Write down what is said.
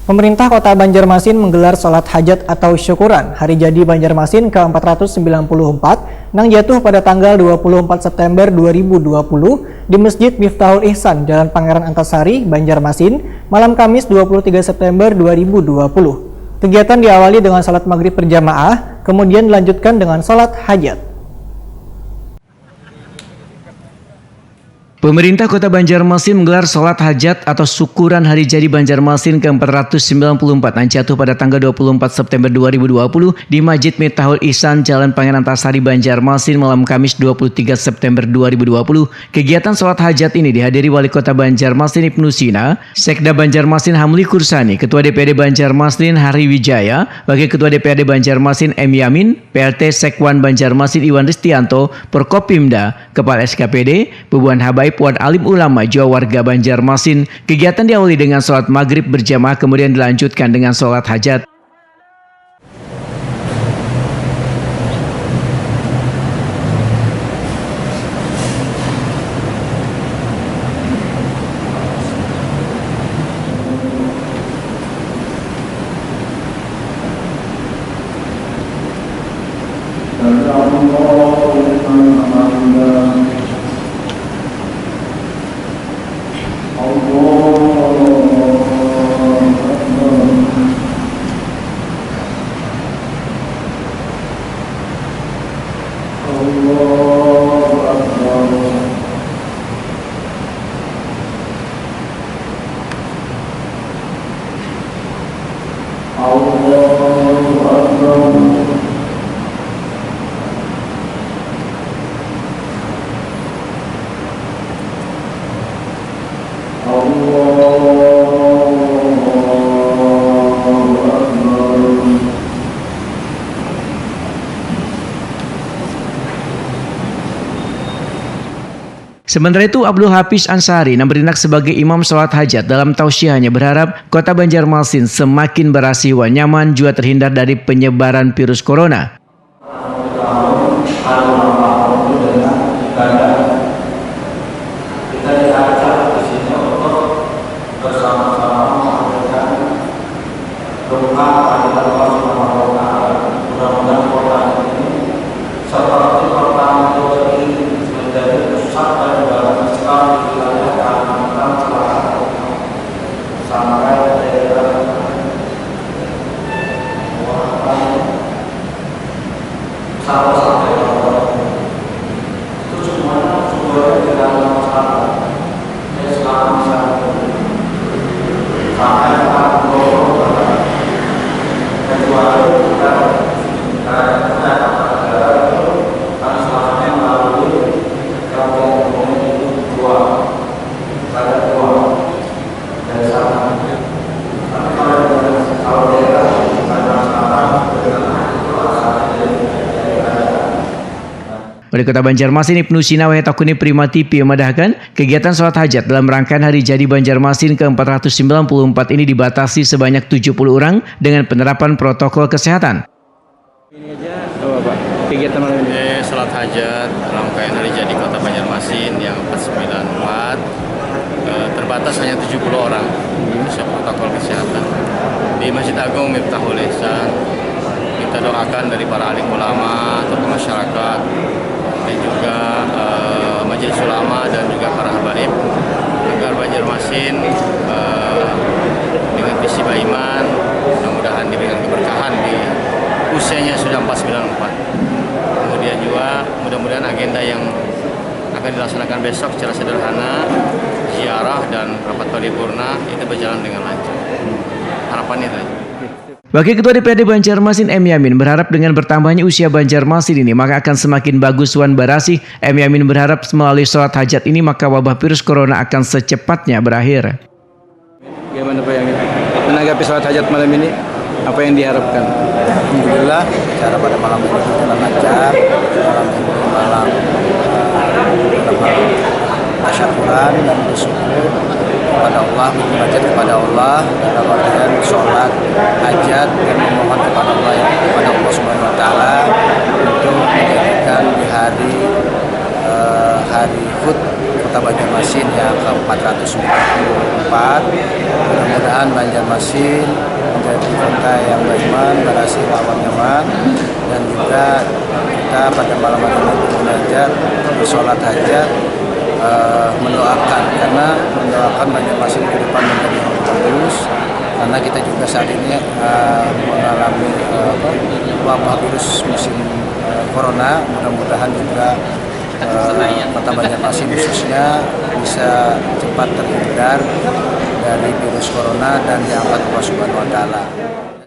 Pemerintah Kota Banjarmasin menggelar sholat hajat atau syukuran Hari Jadi Banjarmasin ke-494 yang jatuh pada tanggal 24 September 2020 di Masjid Miftahul Ihsan, Jalan Pangeran Antasari, Banjarmasin, malam Kamis 23 September 2020. Kegiatan diawali dengan sholat maghrib berjamaah, kemudian dilanjutkan dengan sholat hajat. Pemerintah Kota Banjarmasin menggelar sholat hajat atau syukuran Hari Jadi Banjarmasin ke-494 yang jatuh pada tanggal 24 September 2020 di Masjid Miftahul Ihsan, Jalan Pangeran Antasari, Banjarmasin, malam Kamis 23 September 2020. Kegiatan sholat hajat ini dihadiri Wali Kota Banjarmasin Ibnu Sina, Sekda Banjarmasin Hamli Kursani, Ketua DPRD Banjarmasin Hari Wijaya, Wakil Ketua DPRD Banjarmasin M. Yamin, PLT Sekwan Banjarmasin Iwan Ristianto, Porkopimda, Kepala SKPD, Bubuan Habaib, Puan Alim Ulama, juga warga Banjarmasin. Kegiatan diawali dengan sholat maghrib berjamaah, kemudian dilanjutkan dengan sholat hajat. Sementara itu, Abdul Hafiz Ansari yang bertindak sebagai imam sholat hajat dalam tausiahnya berharap Kota Banjarmasin semakin berasiwa, nyaman, juga terhindar dari penyebaran virus corona. Kita diajak di sini untuk bersama-sama mengadakan doa kepada Allah Subhanahu wa Ta'ala. Mudah-mudahan kota ini seperti kota ini menjadi pusat penyebaran Islam di wilayah Kalimantan Selatan sampai daerah sampai itu semuanya sumbernya tidak ada masalah. Islam sampai kecuali kita Wali Kota Banjarmasin Ibnu Sina Takuni Prima TV memandahkan kegiatan sholat hajat dalam rangkaian Hari Jadi Banjarmasin ke-494 ini dibatasi sebanyak 70 orang dengan penerapan protokol kesehatan. Ini aja, Pak, kegiatan malam ini. Sholat hajat rangkaian Hari Jadi Kota Banjarmasin yang 494 terbatas hanya 70 orang sesuai protokol kesehatan di Masjid Agung Miftahul Ihsan. Kita doakan dari para alim ulama, tokoh masyarakat, dan juga majelis ulama dan juga para habaib agar Banjarmasin dengan visi iman mudah-mudahan diberikan keberkahan di usianya sudah 494. Kemudian juga mudah-mudahan agenda yang akan dilaksanakan besok secara sederhana, ziarah dan rapat paripurna itu berjalan dengan lancar. Harapannya itu. Wakil Ketua DPRD Banjarmasin M. Yamin berharap dengan bertambahnya usia Banjarmasin ini maka akan semakin bagus Wan Barasih. M. Yamin berharap melalui sholat hajat ini maka wabah virus corona akan secepatnya berakhir. Bagaimana Pak Yamin menanggapi sholat hajat malam ini? Apa yang diharapkan? Alhamdulillah, cara pada malam ini berjalan lancar. Malam tasyakuran dan bersyukur kepada Allah, bermunajat kepada Allah dalam artian sholat hajat dan memohon kepada Allah Subhanahu wa Ta'ala untuk menjadikan di hari HUT Kota Banjarmasin yang ke-494. Mudah-mudahan Banjarmasin menjadi kota yang beriman, berhasil aman nyaman, dan juga kita pada malam hari ini mengajar bersolat hajat, mendoakan Banjarmasin ke depan menjadi yang bagus, karena kita juga saat ini mengalami wabah virus musim corona. Mudah-mudahan juga Kota Banjarmasin khususnya bisa cepat terhindar dari virus corona dan diangkat Allah Subhanahu wa Ta'ala.